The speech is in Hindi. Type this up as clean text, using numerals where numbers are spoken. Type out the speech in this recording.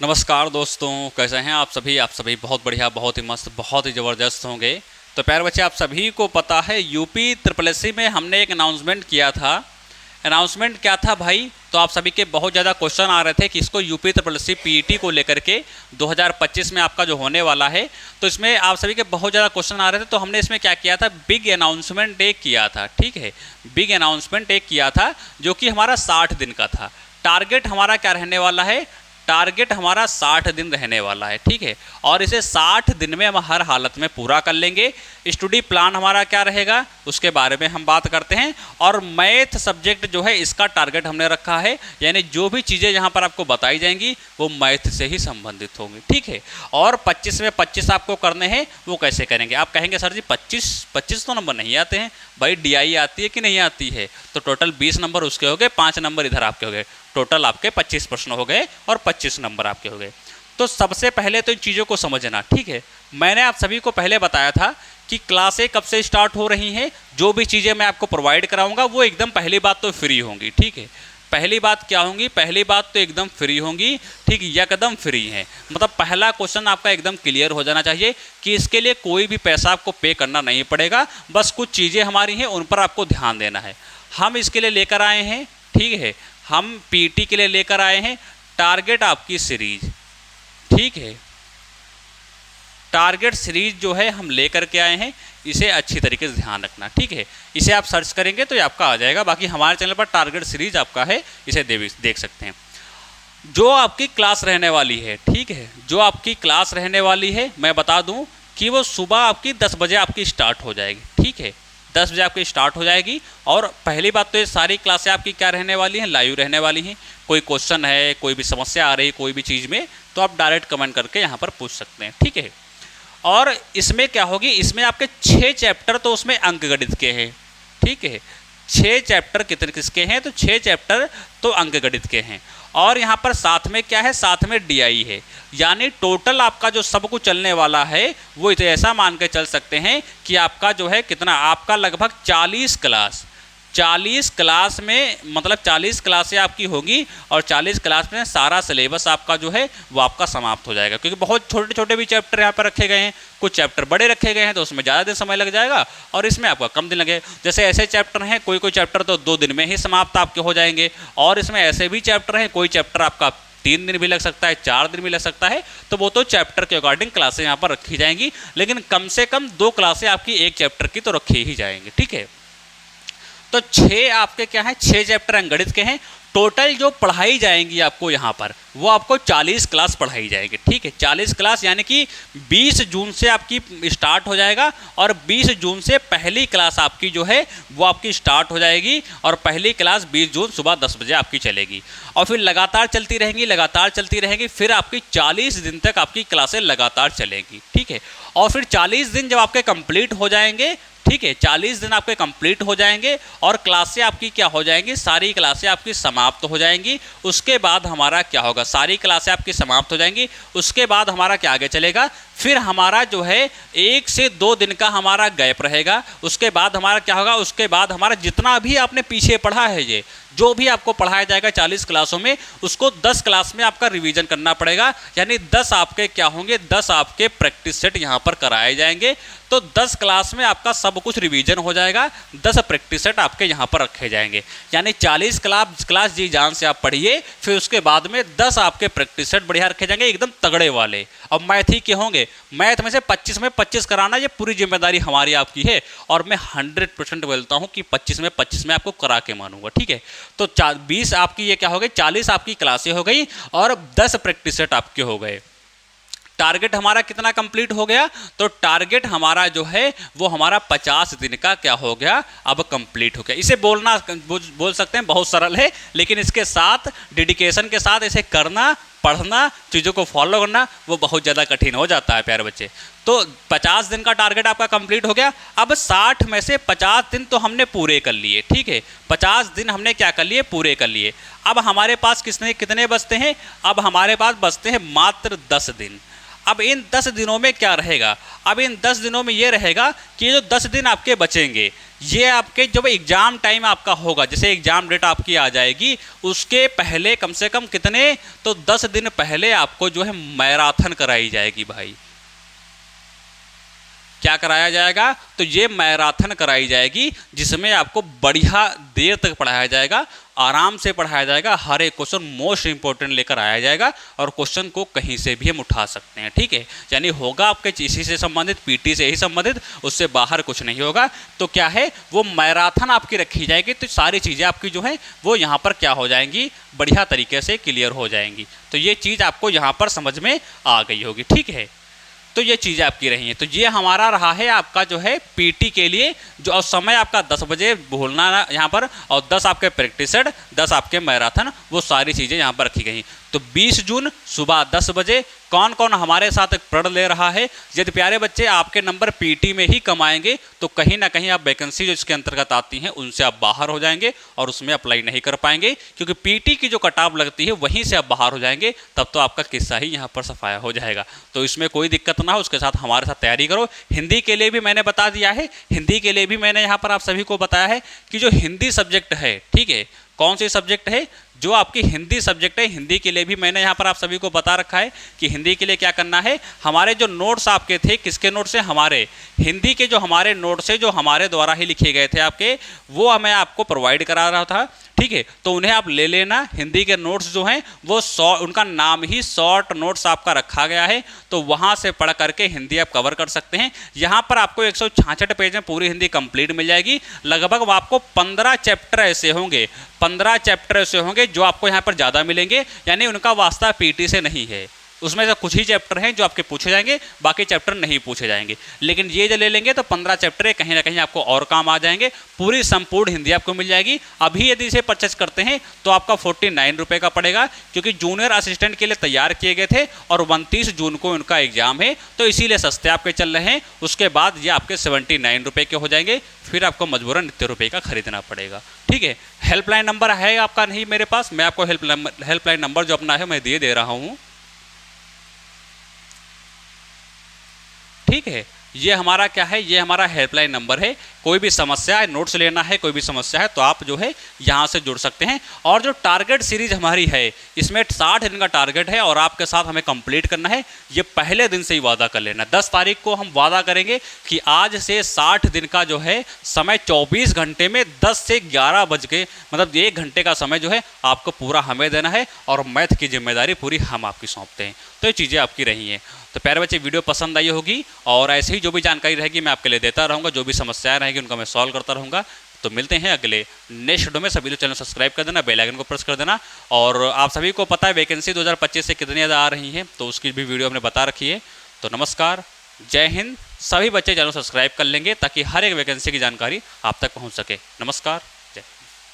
नमस्कार दोस्तों, कैसे हैं आप सभी बहुत बढ़िया, बहुत ही मस्त, बहुत ही ज़बरदस्त होंगे। तो प्यारे बच्चे, आप सभी को पता है यूपी ट्रिपल एससी में हमने एक अनाउंसमेंट किया था। अनाउंसमेंट क्या था भाई? तो आप सभी के बहुत ज़्यादा क्वेश्चन आ रहे थे कि इसको यूपी ट्रिपल एससी पीईटी को लेकर के 2025 में आपका जो होने वाला है, तो इसमें आप सभी के बहुत ज़्यादा क्वेश्चन आ रहे थे। तो हमने इसमें क्या किया था, बिग अनाउंसमेंट एक किया था। ठीक है, बिग अनाउंसमेंट एक किया था जो कि हमारा 60 दिन का था। टारगेट हमारा क्या रहने वाला है? टारगेट हमारा 60 दिन रहने वाला है। ठीक है, और इसे 60 दिन में हम हर हालत में पूरा कर लेंगे। स्टडी प्लान हमारा क्या रहेगा उसके बारे में हम बात करते हैं। और मैथ सब्जेक्ट जो है इसका टारगेट हमने रखा है, यानी जो भी चीज़ें यहाँ पर आपको बताई जाएंगी वो मैथ से ही संबंधित होंगी। ठीक है, और 25 में 25 आपको करने हैं। वो कैसे करेंगे? आप कहेंगे सर जी 25 तो नंबर नहीं आते हैं। भाई डीआई आती है कि नहीं आती है? तो टोटल 20 नंबर उसके हो गए, 5 नंबर इधर आपके हो गए, टोटल आपके 25 प्रश्न हो गए और 25 नंबर आपके हो गए। तो सबसे पहले तो इन चीज़ों को समझना। ठीक है, मैंने आप सभी को पहले बताया था कि क्लासें कब से स्टार्ट हो रही हैं। जो भी चीज़ें मैं आपको प्रोवाइड कराऊंगा वो एकदम पहली बात तो फ्री होंगी। ठीक है, पहली बात क्या होंगी? पहली बात तो एकदम फ्री होंगी। ठीक, एकदम फ्री है, मतलब पहला क्वेश्चन आपका एकदम क्लियर हो जाना चाहिए कि इसके लिए कोई भी पैसा आपको पे करना नहीं पड़ेगा। बस कुछ चीज़ें हमारी हैं उन पर आपको ध्यान देना है। हम इसके लिए लेकर आए हैं, ठीक है, हम पीटी के लिए लेकर आए हैं टारगेट आपकी सीरीज। ठीक है, टारगेट सीरीज जो है हम लेकर के आए हैं, इसे अच्छी तरीके से ध्यान रखना। ठीक है, इसे आप सर्च करेंगे तो ये आपका आ जाएगा। बाकी हमारे चैनल पर टारगेट सीरीज आपका है, इसे देख सकते हैं। जो आपकी क्लास रहने वाली है, ठीक है, जो आपकी क्लास रहने वाली है, मैं बता दूं कि वो सुबह आपकी 10 बजे आपकी स्टार्ट हो जाएगी। ठीक है, 10 बजे आपकी स्टार्ट हो जाएगी। और पहली बात तो ये सारी क्लासें आपकी क्या रहने वाली हैं? लाइव रहने वाली हैं। कोई क्वेश्चन है, कोई भी समस्या आ रही है कोई भी चीज़ में, तो आप डायरेक्ट कमेंट करके यहाँ पर पूछ सकते हैं। ठीक है, और इसमें क्या होगी, इसमें आपके 6 चैप्टर तो उसमें अंकगणित के हैं। ठीक है, 6 चैप्टर कितने किसके हैं? तो 6 चैप्टर तो अंकगणित के हैं। और यहाँ पर साथ में क्या है? साथ में डीआई है। यानी टोटल आपका जो सब कुछ चलने वाला है वो इसे ऐसा मान के चल सकते हैं कि आपका जो है कितना, आपका लगभग 40 क्लास में, मतलब 40 क्लासें आपकी होगी और 40 क्लास में सारा सिलेबस आपका जो है वो आपका समाप्त हो जाएगा। क्योंकि बहुत छोटे छोटे भी चैप्टर यहाँ पर रखे गए हैं, कुछ चैप्टर बड़े रखे गए हैं तो उसमें ज़्यादा दिन समय लग जाएगा और इसमें आपका कम दिन लगे। जैसे ऐसे चैप्टर हैं, कोई चैप्टर तो 2 दिन में ही समाप्त आपके हो जाएंगे, और इसमें ऐसे भी चैप्टर हैं, कोई चैप्टर आपका 3 दिन भी लग सकता है, 4 दिन भी लग सकता है। तो वो तो चैप्टर के अकॉर्डिंग क्लासें यहाँ पर रखी जाएंगी, लेकिन कम से कम 2 क्लासें आपकी एक चैप्टर की तो रखी ही जाएंगी। ठीक है, तो 6 आपके क्या है? 6 चैप्टर अंगणित के हैं। टोटल जो पढ़ाई जाएंगी आपको यहाँ पर, वो आपको 40 क्लास पढ़ाई जाएगी। ठीक है, 40 क्लास, यानी कि 20 जून से आपकी स्टार्ट हो जाएगा और 20 जून से पहली क्लास आपकी जो है वो आपकी स्टार्ट हो जाएगी और पहली क्लास 20 जून सुबह 10 बजे आपकी चलेगी और फिर लगातार चलती रहेंगी। फिर आपकी 40 दिन तक आपकी क्लासें लगातार चलेंगी। ठीक है, और फिर 40 दिन जब आपके कंप्लीट हो जाएंगे, ठीक है, 40 दिन आपके कंप्लीट हो जाएंगे और क्लासें आपकी क्या हो जाएंगी? सारी क्लासें आपकी समाप्त हो जाएंगी। उसके बाद हमारा क्या होगा? सारी क्लासें आपकी समाप्त हो जाएंगी, उसके बाद हमारा क्या आगे चलेगा? फिर हमारा जो है 1 से 2 दिन का हमारा गैप रहेगा। उसके बाद हमारा क्या होगा? उसके बाद हमारा जितना भी आपने पीछे पढ़ा है, ये जो भी आपको पढ़ाया जाएगा 40 क्लासों में, उसको 10 क्लास में आपका रिवीजन करना पड़ेगा। यानी 10 आपके क्या होंगे? 10 आपके प्रैक्टिस सेट यहाँ पर कराए जाएंगे। तो 10 क्लास में आपका सब कुछ रिवीजन हो जाएगा, 10 प्रैक्टिस सेट आपके यहाँ पर रखे जाएंगे। यानी 40 क्लास जी जान से आप पढ़िए, फिर उसके बाद में 10 आपके प्रैक्टिस सेट बढ़िया रखे जाएंगे, एकदम तगड़े वाले। अब मैथ ही के होंगे, मैथ में से 25 में 25 कराना ये पूरी जिम्मेदारी हमारी आपकी है और मैं 100% बोलता हूँ कि 25 में 25 में आपको करा के मानूंगा। ठीक है, तो 20 आपकी ये क्या हो गई? 40 आपकी क्लासें हो गई और 10 प्रैक्टिस सेट आपके हो गए। टारगेट हमारा कितना कंप्लीट हो गया? तो टारगेट हमारा जो है वो हमारा 50 दिन का क्या हो गया? अब कंप्लीट हो गया। इसे बोल सकते हैं बहुत सरल है, लेकिन इसके साथ डेडिकेशन के साथ इसे करना, पढ़ना, चीज़ों को फॉलो करना वो बहुत ज़्यादा कठिन हो जाता है प्यारे बच्चे। तो 50 दिन का टारगेट आपका कंप्लीट हो गया। अब 60 में से 50 दिन तो हमने पूरे कर लिए। ठीक है, 50 दिन हमने क्या कर लिए? पूरे कर लिए। अब हमारे पास कितने बचते हैं? अब हमारे पास बचते हैं मात्र 10 दिन। अब इन 10 दिनों में क्या रहेगा? अब इन 10 दिनों में ये रहेगा कि जो 10 दिन आपके बचेंगे, ये आपके जब एग्ज़ाम टाइम आपका होगा, जैसे एग्ज़ाम डेट आपकी आ जाएगी, उसके पहले कम से कम कितने, तो 10 दिन पहले आपको जो है मैराथन कराई जाएगी भाई। क्या कराया जाएगा? तो ये मैराथन कराई जाएगी, जिसमें आपको बढ़िया देर तक पढ़ाया जाएगा, आराम से पढ़ाया जाएगा, हर एक क्वेश्चन मोस्ट इंपॉर्टेंट लेकर आया जाएगा और क्वेश्चन को कहीं से भी हम उठा सकते हैं, ठीक है। यानी होगा आपके इसी से संबंधित, पीटी से ही संबंधित, उससे बाहर कुछ नहीं होगा। तो क्या है, वो मैराथन आपकी रखी जाएगी, तो सारी चीज़ें आपकी जो है वो यहाँ पर क्या हो जाएंगी, बढ़िया तरीके से क्लियर हो जाएंगी। तो ये चीज़ आपको यहाँ पर समझ में आ गई होगी, ठीक है। तो ये चीज़ें आपकी रही हैं। तो ये हमारा रहा है आपका जो है पीटी के लिए, जो और समय आपका 10 बजे भूलना यहाँ पर, और 10 आपके प्रैक्टिसड, 10 आपके मैराथन, वो सारी चीज़ें यहाँ पर रखी गई। तो 20 जून सुबह 10 बजे कौन कौन हमारे साथ प्रण ले रहा है? यदि प्यारे बच्चे आपके नंबर पीटी में ही कम आएंगे तो कहीं ना कहीं आप वैकेंसी जो इसके अंतर्गत आती हैं उनसे आप बाहर हो जाएंगे और उसमें अप्लाई नहीं कर पाएंगे, क्योंकि पीटी की जो कट ऑफ लगती है वहीं से आप बाहर हो जाएंगे। तब तो आपका किस्सा ही यहाँ पर सफाया हो जाएगा। तो इसमें कोई दिक्कत ना हो, उसके साथ हमारे साथ तैयारी करो। हिंदी के लिए भी मैंने बता दिया है, हिंदी के लिए भी मैंने यहाँ पर आप सभी को बताया है कि जो हिंदी सब्जेक्ट है, ठीक है, कौन सी सब्जेक्ट है, जो आपकी हिंदी सब्जेक्ट है, हिंदी के लिए भी मैंने यहाँ पर आप सभी को बता रखा है कि हिंदी के लिए क्या करना है। हमारे जो नोट्स आपके थे, किसके नोट्स से, हमारे हिंदी के जो हमारे नोट्स है, जो हमारे द्वारा ही लिखे गए थे आपके, वो मैं आपको प्रोवाइड करा रहा था, ठीक है। तो उन्हें आप ले लेना। हिंदी के नोट्स जो हैं वो उनका नाम ही शॉर्ट नोट्स आपका रखा गया है, तो वहाँ से पढ़ करके हिंदी आप कवर कर सकते हैं। यहाँ पर आपको 166 पेज में पूरी हिंदी कंप्लीट मिल जाएगी। लगभग आपको 15 चैप्टर ऐसे होंगे, 15 चैप्टर ऐसे होंगे जो आपको यहाँ पर ज़्यादा मिलेंगे, यानी उनका वास्ता पीटी से नहीं है। उसमें से कुछ ही चैप्टर हैं जो आपके पूछे जाएंगे, बाकी चैप्टर नहीं पूछे जाएंगे। लेकिन ये जो ले लेंगे तो 15 चैप्टर कहीं ना कहीं आपको और काम आ जाएंगे। पूरी संपूर्ण हिंदी आपको मिल जाएगी। अभी यदि इसे परचेज करते हैं तो आपका 49 रुपये का पड़ेगा, क्योंकि जूनियर असिस्टेंट के लिए तैयार किए गए थे और 29 जून को उनका एग्जाम है, तो इसीलिए सस्ते आपके चल रहे हैं। उसके बाद ये आपके 79 रुपये के हो जाएंगे, फिर आपको मजबूरन 90 रुपये का खरीदना पड़ेगा, ठीक है। हेल्पलाइन नंबर है आपका नहीं मेरे पास, मैं आपको हेल्पलाइन नंबर जो अपना है मैं दे रहा हूँ, ठीक है। ये हमारा क्या है, ये हमारा हेल्पलाइन नंबर है। कोई भी समस्या है, नोट्स लेना है, कोई भी समस्या है तो आप जो है यहाँ से जुड़ सकते हैं। और जो टारगेट सीरीज हमारी है, इसमें 60 दिन का टारगेट है और आपके साथ हमें कंप्लीट करना है। ये पहले दिन से ही वादा कर लेना। 10 तारीख को हम वादा करेंगे कि आज से 60 दिन का जो है समय 24 घंटे में 10 से 11 बज के, मतलब 1 घंटे का समय जो है आपको पूरा हमें देना है और मैथ की जिम्मेदारी पूरी हम आपकी सौंपते हैं। तो ये चीज़ें आपकी रही हैं। तो प्यारे बच्चे, वीडियो पसंद आई होगी और ऐसे ही जो भी जानकारी रहेगी मैं आपके लिए देता रहूँगा, जो भी समस्याएं रहेंगी उनका मैं सॉल्व करता रहूँगा। तो मिलते हैं अगले नेक्स्ट वीडियो में। सभी लोग चैनल सब्सक्राइब कर देना, बेल आइकन को प्रेस कर देना। और आप सभी को पता है वैकेंसी 2025 से कितनी ज़्यादा आ रही हैं, तो उसकी भी वीडियो हमने बता रखी है। तो नमस्कार, जय हिंद। सभी बच्चे चैनल सब्सक्राइब कर लेंगे ताकि हर एक वैकेंसी की जानकारी आप तक पहुँच सके। नमस्कार।